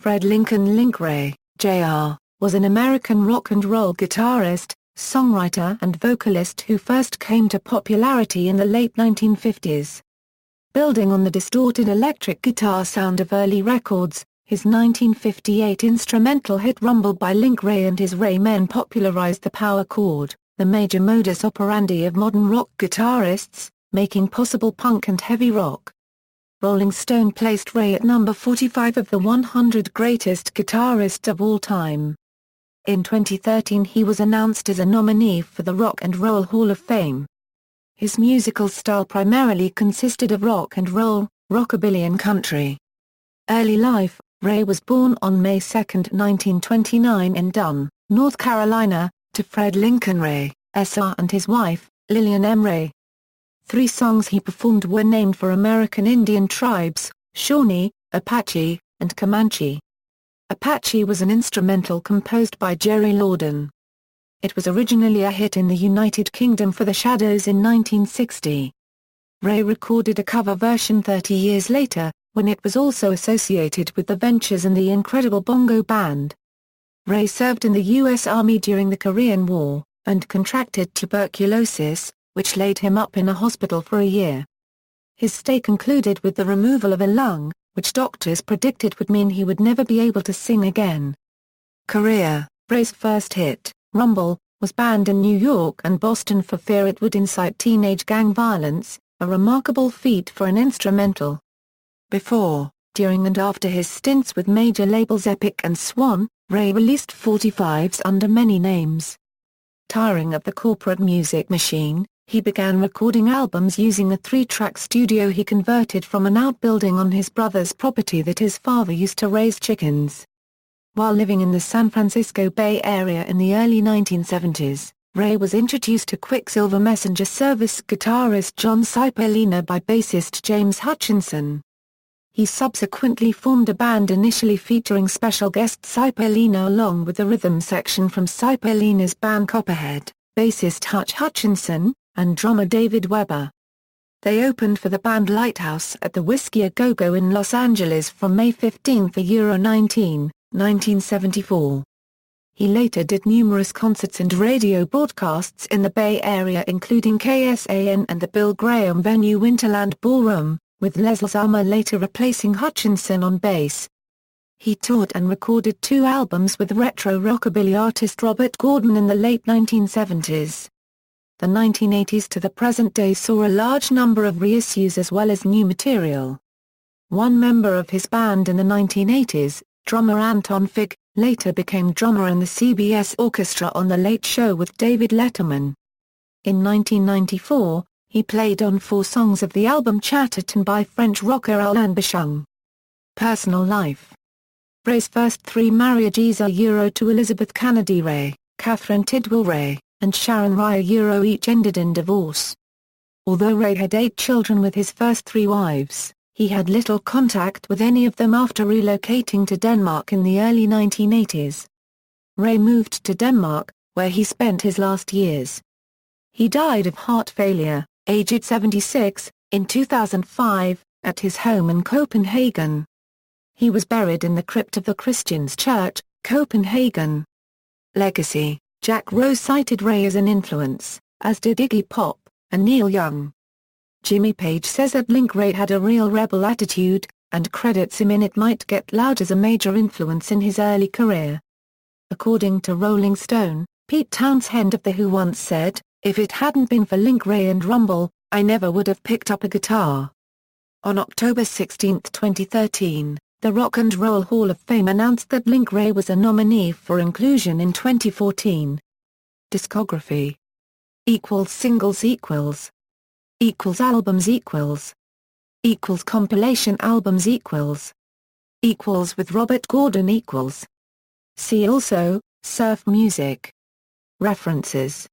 Fred Lincoln Link Wray, Jr., was an American rock and roll guitarist, songwriter and vocalist who first came to popularity in the late 1950s. Building on the distorted electric guitar sound of early records, his 1958 instrumental hit Rumble by Link Wray and his Wray Men popularized the power chord, the major modus operandi of modern rock guitarists, making possible punk and heavy rock. Rolling Stone placed Wray at number 45 of the 100 greatest guitarists of all time. In 2013 he was announced as a nominee for the Rock and Roll Hall of Fame. His musical style primarily consisted of rock and roll, rockabilly and country. Early life: Wray was born on May 2, 1929 in Dunn, North Carolina, to Fred Lincoln Wray, Sr. and his wife, Lillian M. Wray. 3 songs he performed were named for American Indian tribes, Shawnee, Apache, and Comanche. Apache was an instrumental composed by Jerry Lorden. It was originally a hit in the United Kingdom for The Shadows in 1960. Wray recorded a cover version 30 years later, when it was also associated with the Ventures and the Incredible Bongo Band. Wray served in the U.S. Army during the Korean War, and contracted tuberculosis, which laid him up in a hospital for a year. His stay concluded with the removal of a lung, which doctors predicted would mean he would never be able to sing again. Career: Wray's first hit, Rumble, was banned in New York and Boston for fear it would incite teenage gang violence, a remarkable feat for an instrumental. Before, during and after his stints with major labels Epic and Swan, Wray released 45s under many names. Tiring of the corporate music machine, he began recording albums using a 3-track studio he converted from an outbuilding on his brother's property that his father used to raise chickens. While living in the San Francisco Bay Area in the early 1970s, Wray was introduced to Quicksilver Messenger Service guitarist John Cipollina by bassist James Hutchinson. He subsequently formed a band initially featuring special guest Cipollina along with the rhythm section from Cipollina's band Copperhead, bassist Hutch Hutchinson, and drummer David Weber. They opened for the band Lighthouse at the Whiskey A Go Go in Los Angeles from May 15 for Euro 19, 1974. He later did numerous concerts and radio broadcasts in the Bay Area including KSAN and the Bill Graham venue Winterland Ballroom, with Les Alzheimer later replacing Hutchinson on bass. He toured and recorded 2 albums with retro rockabilly artist Robert Gordon in the late 1970s. The 1980s to the present day saw a large number of reissues as well as new material. One member of his band in the 1980s, drummer Anton Fig, later became drummer in the CBS Orchestra on The Late Show with David Letterman. In 1994, he played on 4 songs of the album Chatterton by French rocker Alain Bachung. Personal life: Wray's first 3 marriages are Euro to Elizabeth Kennedy Wray, Catherine Tidwell Wray, and Sharon Rye Euro each ended in divorce. Although Wray had 8 children with his first 3 wives, he had little contact with any of them after relocating to Denmark in the early 1980s. Wray moved to Denmark, where he spent his last years. He died of heart failure, aged 76, in 2005, at his home in Copenhagen. He was buried in the crypt of the Christians Church, Copenhagen. Legacy: Jack Rose cited Wray as an influence, as did Iggy Pop, and Neil Young. Jimmy Page says that Link Wray had a real rebel attitude, and credits him in It Might Get Loud as a major influence in his early career. According to Rolling Stone, Pete Townshend of The Who once said, "If it hadn't been for Link Wray and Rumble, I never would have picked up a guitar." On October 16, 2013, the Rock and Roll Hall of Fame announced that Link Wray was a nominee for inclusion in 2014. Discography: Singles Albums Compilation Albums with Robert Gordon See also, Surf Music. References.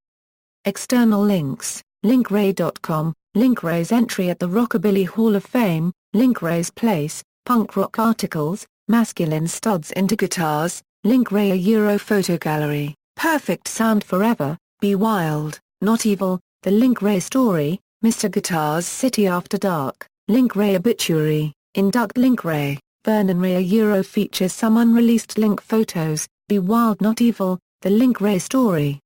External links: linkwray.com, Link Wray's entry at the Rockabilly Hall of Fame, Link Wray's place, punk rock articles, masculine studs into guitars, Link Wray a Euro photo gallery, Perfect Sound Forever, Be Wild, Not Evil, The Link Wray Story, Mr. Guitar's City After Dark, Link Wray Obituary, Induct Link Wray, Vernon Ray features some unreleased Link photos, Be Wild Not Evil, The Link Wray Story,